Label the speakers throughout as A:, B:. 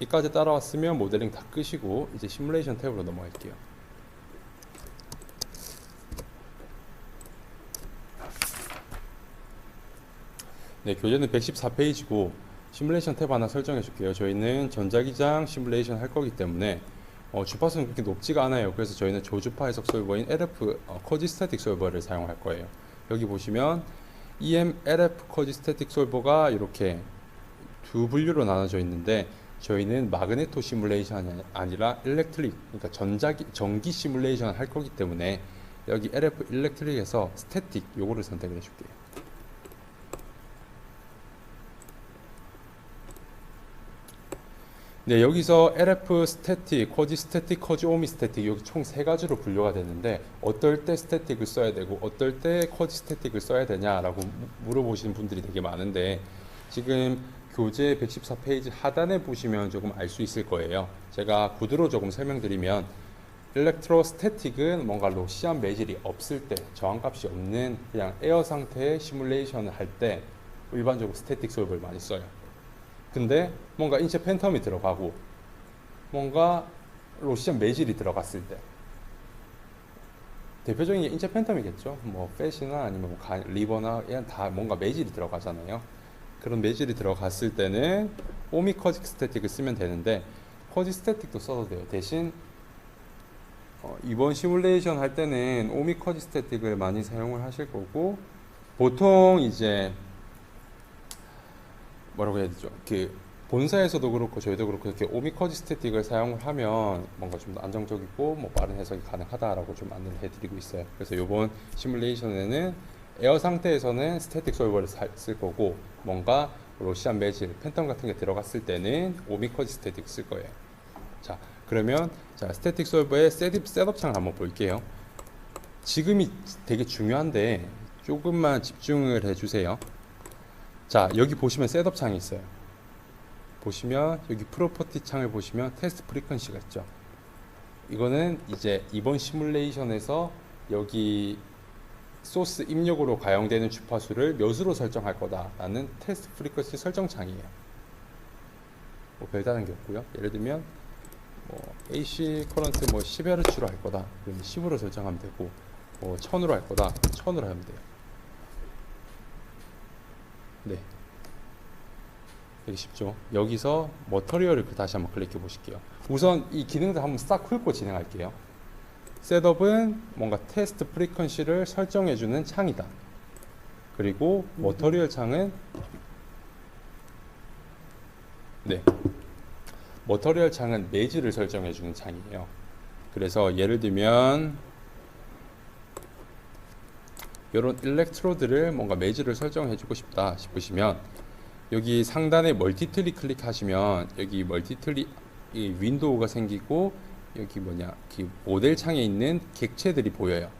A: 이까지 따라왔으면 모델링 다 끄시고 이제 시뮬레이션 탭으로 넘어갈게요. 네, 교재는 114페이지고 시뮬레이션 탭 하나 설정해 줄게요. 저희는 전자기장 시뮬레이션 할 거기 때문에 주파수는 그렇게 높지가 않아요. 그래서 저희는 저주파 해석 솔버인 LF 커지 스태틱 솔버를 사용할 거예요. 여기 보시면 EM LF 커지 스태틱 솔버가 이렇게 두 분류로 나눠져 있는데 저희는 마그네토 시뮬레이션이 아니라 일렉트릭, 그러니까 전기 시뮬레이션을 할 거기 때문에 여기 LF 일렉트릭에서 스태틱 요거를 선택을 해줄게요. 네, 여기서 LF 스태틱, 쿼지 스태틱, 쿼지 오미 스태틱 여기 총 세 가지로 분류가 되는데 어떨 때 스태틱을 써야 되고 어떨 때 쿼지 스태틱을 써야 되냐라고 물어보시는 분들이 되게 많은데 지금 교재 114페이지 하단에 보시면 조금 알 수 있을 거예요. 제가 구두로 조금 설명드리면 일렉트로스태틱은 뭔가 로시안 매질이 없을 때 저항값이 없는 그냥 에어 상태의 시뮬레이션을 할 때 일반적으로 스태틱 솔브를 많이 써요. 근데 뭔가 인체 팬텀이 들어가고 뭔가 로시안 매질이 들어갔을 때 대표적인 게 인체 팬텀이겠죠. 뭐 팻이나 아니면 뭐 리버나 이런 다 뭔가 매질이 들어가잖아요. 그런 매질이 들어갔을 때는 오미커직 스태틱을 쓰면 되는데 커지 스태틱도 써도 돼요. 대신 이번 시뮬레이션 할 때는 오미커지 스태틱을 많이 사용을 하실 거고 보통 이제 뭐라고 해야 되죠? 그 본사에서도 그렇고 저희도 그렇고 이렇게 오미커지 스태틱을 사용을 하면 뭔가 좀 더 안정적이고 뭐 빠른 해석이 가능하다라고 좀 안내를 해드리고 있어요. 그래서 이번 시뮬레이션에는 에어 상태에서는 스태틱 솔버를 쓸 거고 뭔가 로시안 매질, 팬텀 같은 게 들어갔을 때는 오미커지 스태틱 쓸 거예요. 자, 그러면 자 스태틱 솔버의 셋업 창을 한번 볼게요. 지금이 되게 중요한데 조금만 집중을 해주세요. 자, 여기 보시면 셋업 창이 있어요. 보시면 여기 프로퍼티 창을 보시면 테스트 프리퀀시가 있죠. 이거는 이제 이번 시뮬레이션에서 여기 소스 입력으로 가용되는 주파수를 몇으로 설정할 거다라는 테스트 프리퀀시 설정 창이에요. 뭐 별다른 게 없고요. 예를 들면 뭐 AC 커런트 뭐 10Hz로 할 거다. 그러면 10으로 설정하면 되고 뭐 1000으로 할 거다. 1000으로 하면 돼요. 네. 되게 쉽죠. 여기서 머터리얼을 다시 한번 클릭해 보실게요. 우선 이 기능들 한번 싹 훑고 진행할게요. 셋업은 뭔가 테스트 프리퀀시를 설정해 주는 창이다. 그리고 머터리얼 창은 네. 머터리얼 창은 매질을 설정해 주는 창이에요. 그래서 예를 들면 이런 일렉트로드를 뭔가 매질을 설정해 주고 싶다 싶으시면 여기 상단에 멀티트리 클릭하시면 여기 멀티트리 윈도우가 생기고 여기 뭐냐 그 모델 창에 있는 객체들이 보여요.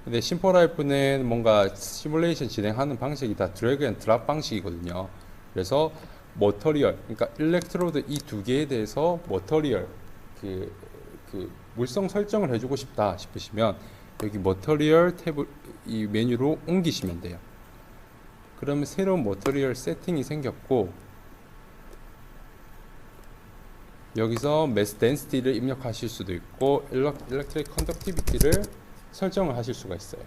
A: 근데 심포라이프는 뭔가 시뮬레이션 진행하는 방식이 다 드래그 앤 드랍 방식이거든요. 그래서 머터리얼 그러니까 일렉트로드 이 두 개에 대해서 머터리얼 그 물성 설정을 해주고 싶다 싶으시면 여기 머터리얼 탭을 이 메뉴로 옮기시면 돼요. 그러면 새로운 머터리얼 세팅이 생겼고 여기서 매스 덴시티를 입력하실 수도 있고 일렉트릭 컨덕티비티를 설정을 하실 수가 있어요.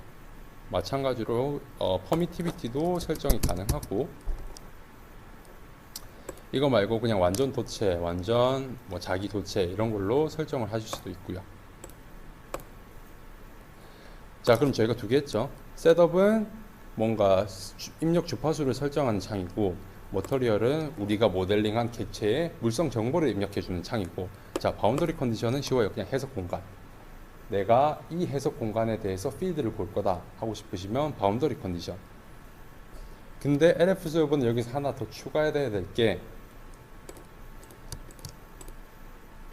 A: 마찬가지로 퍼미티비티도 설정이 가능하고 이거 말고 그냥 완전 도체, 완전 뭐 자기 도체 이런 걸로 설정을 하실 수도 있고요. 자, 그럼 저희가 두 개 했죠. 셋업은 뭔가 입력 주파수를 설정하는 창이고 머터리얼은 우리가 모델링한 객체의 물성 정보를 입력해주는 창이고 자 바운더리 컨디션은 쉬워요. 그냥 해석 공간 내가 이 해석 공간에 대해서 필드를 볼 거다 하고 싶으시면 바운더리 컨디션 근데 LF 솔버는 여기서 하나 더 추가해야 될 게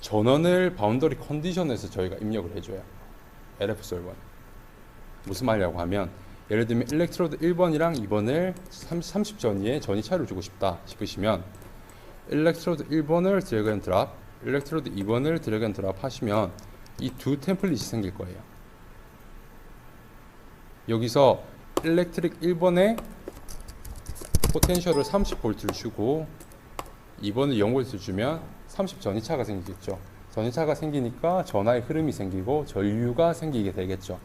A: 전원을 바운더리 컨디션에서 저희가 입력을 해줘요. LF 솔버는 무슨 말이라고 하면 예를 들면 일렉트로드 1번이랑 2번을 30 전위에 전위차를 주고 싶다 싶으시면 일렉트로드 1번을 드래그 앤 드랍 일렉트로드 2번을 드래그 앤 드랍 하시면 이 두 템플릿이 생길 거예요. 여기서 일렉트릭 1번에 포텐셜을 30V를 주고 2번을 0V 주면 30 전이차가 생기겠죠. 전이차가 생기니까 전하의 흐름이 생기고 전류가 생기게 되겠죠.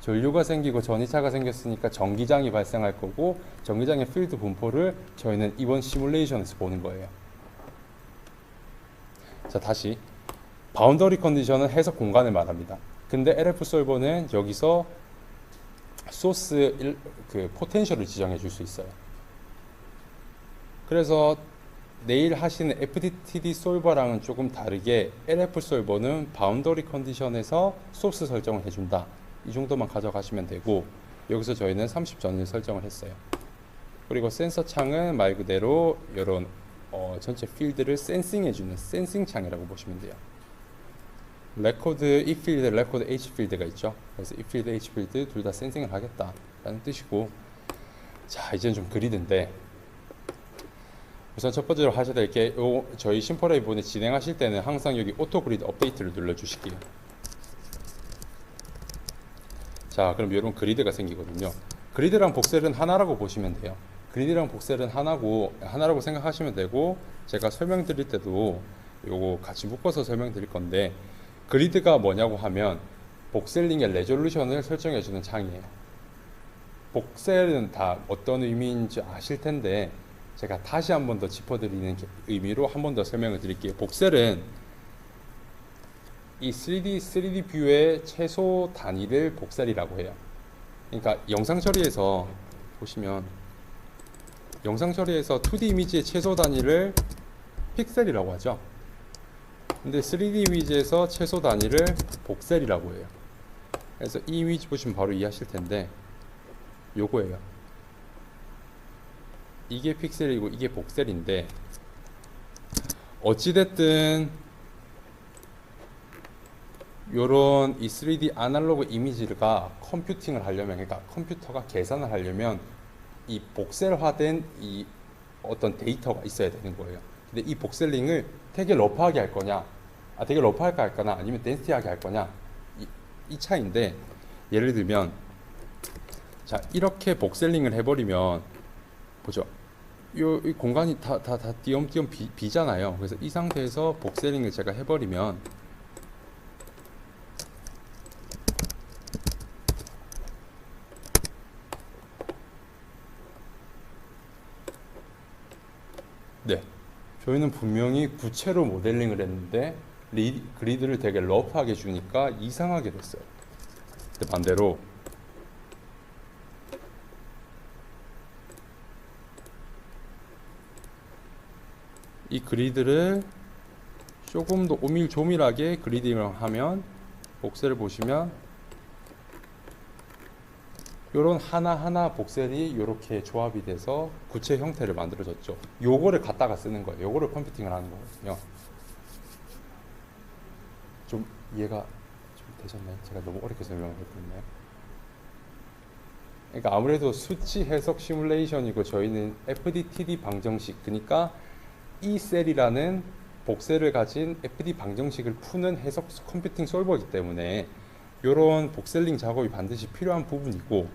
A: 전류가 생기고 전이차가 생겼으니까 전기장이 발생할 거고, 전기장의 필드 분포를 저희는 이번 시뮬레이션에서 보는 거예요. 자, 다시 바운더리 컨디션은 해석 공간을 말합니다. 근데 LF 솔버는 여기서 소스 그 포텐셜을 지정해 줄 수 있어요. 그래서 내일 하시는 FDTD 솔버랑은 조금 다르게 LF 솔버는 바운더리 컨디션에서 소스 설정을 해준다. 이 정도만 가져가시면 되고, 여기서 저희는 30전을 설정을 했어요. 그리고 센서 창은 말 그대로 이런 전체 필드를 센싱해주는 센싱 창이라고 보시면 돼요. 레코드 E 필드, 레코드 H 필드가 있죠. 그래서 E 필드, H 필드 둘 다 센싱을 하겠다라는 뜻이고, 자, 이제는 좀 그리드인데, 우선 첫 번째로 하셔야 될 게 저희 심포레이본에 진행하실 때는 항상 여기 오토 그리드 업데이트를 눌러주실게요. 자, 그럼 이런 그리드가 생기거든요. 그리드랑 복셀은 하나라고 보시면 돼요. 그리드랑 복셀은 하나라고 생각하시면 되고, 제가 설명드릴 때도 요거 같이 묶어서 설명드릴 건데, 그리드가 뭐냐고 하면 복셀링의 레졸루션을 설정해주는 창이에요. 복셀은 다 어떤 의미인지 아실 텐데, 제가 다시 한 번 더 짚어드리는 의미로 한 번 더 설명을 드릴게요. 복셀은 이 3D 뷰의 최소 단위를 복셀이라고 해요. 그러니까 영상 처리에서 보시면, 영상 처리에서 2D 이미지의 최소 단위를 픽셀이라고 하죠. 근데 3D 이미지에서 최소 단위를 복셀이라고 해요. 그래서 이 이미지 보시면 바로 이해하실 텐데, 요거예요. 이게 픽셀이고 이게 복셀인데, 어찌됐든 요런 이 3D 아날로그 이미지가 컴퓨팅을 하려면, 그러니까 컴퓨터가 계산을 하려면 이 복셀화된 이 어떤 데이터가 있어야 되는 거예요. 근데 이 복셀링을 되게 러프하게 할 거냐, 되게 러프하게 할 거냐, 아니면 덴시티하게 할 거냐, 이 차이인데, 예를 들면 자, 이렇게 복셀링을 해버리면 보죠. 이 공간이 다 띄엄띄엄 비잖아요. 그래서 이 상태에서 복셀링을 제가 해버리면, 네, 저희는 분명히 구체로 모델링을 했는데 그리드를 되게 러프하게 주니까 이상하게 됐어요. 근데 반대로 이 그리드를 조금 더 오밀조밀하게 그리딩을 하면, 복셀을 보시면 요런 하나하나 복셀이 이렇게 조합이 돼서 구체 형태를 만들어졌죠. 요거를 갖다가 쓰는 거예요. 요거를 컴퓨팅을 하는 거거든요. 좀 이해가 좀 되셨나요? 제가 너무 어렵게 설명을 했나요? 그러니까 아무래도 수치 해석 시뮬레이션이고, 저희는 FDTD 방정식, 그러니까 이 셀이라는 복셀을 가진 FD 방정식을 푸는 해석 컴퓨팅 솔버이기 때문에 요런 복셀링 작업이 반드시 필요한 부분이고,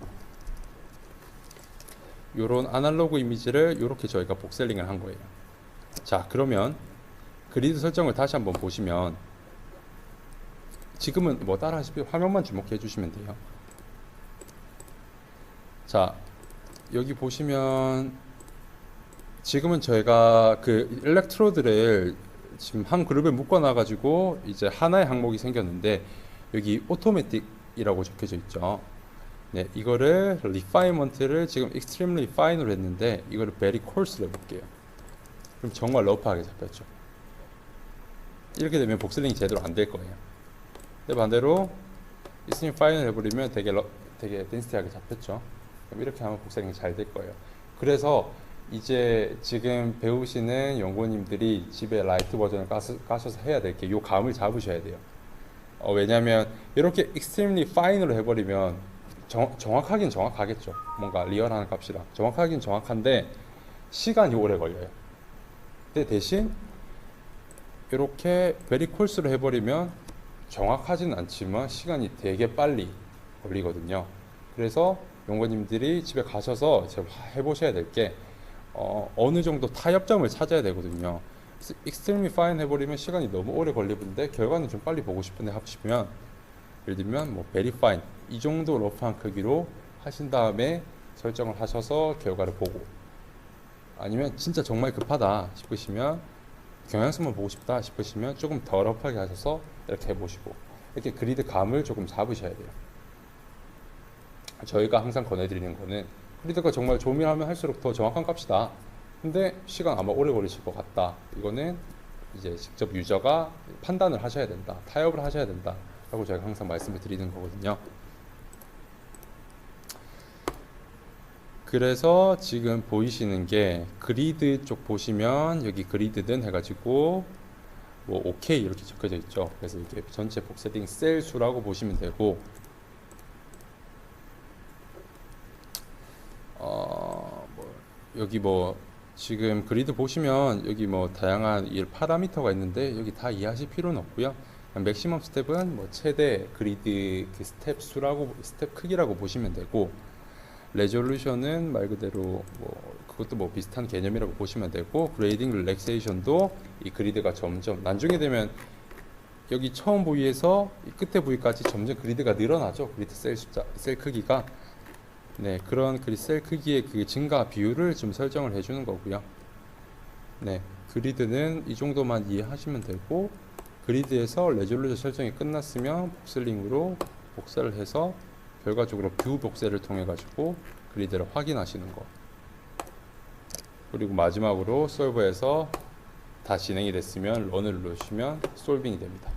A: 요런 아날로그 이미지를 이렇게 저희가 복셀링을 한 거예요. 자, 그러면 그리드 설정을 다시 한번 보시면, 지금은 뭐 따라 하시면 화면만 주목해 주시면 돼요. 자, 여기 보시면 지금은 저희가 그 일렉트로드를 지금 한 그룹에 묶어 놔 가지고 이제 하나의 항목이 생겼는데, 여기 오토매틱이라고 적혀져 있죠. 네, 이거를 리파이먼트를 지금 extremely fine으로 했는데, 이거를 very coarse로 해볼게요. 그럼 정말 러프하게 잡혔죠. 이렇게 되면 복셀링이 제대로 안 될 거예요. 근데 반대로 extremely fine을 해버리면 되게 덴시티하게 잡혔죠. 그럼 이렇게 하면 복셀링이 잘 될 거예요. 그래서 이제 지금 배우시는 연구원님들이 집에 라이트 버전을 까셔서 해야 될 게 요 감을 잡으셔야 돼요. 왜냐면 이렇게 extremely fine으로 해버리면 정확하긴 정확하겠죠. 뭔가 리얼한 값이라 정확하긴 정확한데 시간이 오래 걸려요. 근데 대신 이렇게 very coarse로 해버리면 정확하진 않지만 시간이 되게 빨리 걸리거든요. 그래서 연구원님들이 집에 가셔서 해보셔야 될 게, 어느 정도 타협점을 찾아야 되거든요. extremely fine 해버리면 시간이 너무 오래 걸리는데 결과는 좀 빨리 보고 싶은데 하시면 예를 들면 뭐 very fine 이 정도 러프한 크기로 하신 다음에 설정을 하셔서 결과를 보고, 아니면 진짜 정말 급하다 싶으시면 경향성만 보고 싶다 싶으시면 조금 더 러프하게 하셔서 이렇게 해보시고, 이렇게 그리드 감을 조금 잡으셔야 돼요. 저희가 항상 권해드리는 거는 그리드가 정말 조밀하면 할수록 더 정확한 값이다, 근데 시간 아마 오래 걸리실 것 같다, 이거는 이제 직접 유저가 판단을 하셔야 된다, 타협을 하셔야 된다 라고 저희가 항상 말씀을 드리는 거거든요. 그래서 지금 보이시는 게 그리드 쪽 보시면 여기 그리드든 해가지고 뭐 OK 이렇게 적혀져 있죠. 그래서 이게 전체 복세팅 셀 수라고 보시면 되고, 뭐 여기 뭐 지금 그리드 보시면 여기 뭐 다양한 파라미터가 있는데 여기 다 이해하실 필요는 없고요. 맥시멈 스텝은 뭐 최대 그리드 그 스텝 수라고, 스텝 크기라고 보시면 되고, 레졸루션은 말 그대로 뭐 그것도 뭐 비슷한 개념이라고 보시면 되고, 그레이딩 릴렉세이션도 이 그리드가 점점 나중에 되면 여기 처음 부위에서 이 끝에 부위까지 점점 그리드가 늘어나죠. 그리드 셀 숫자, 셀 크기가. 네, 그런 그리드 셀 크기의 그 증가 비율을 좀 설정을 해주는 거고요. 네, 그리드는 이 정도만 이해하시면 되고, 그리드에서 레졸루션 설정이 끝났으면 복셀링으로 복사를 해서 결과적으로 뷰 복사를 통해 가지고 그리드를 확인하시는 거. 그리고 마지막으로 솔버에서 다 진행이 됐으면 런을 누르시면 솔빙이 됩니다.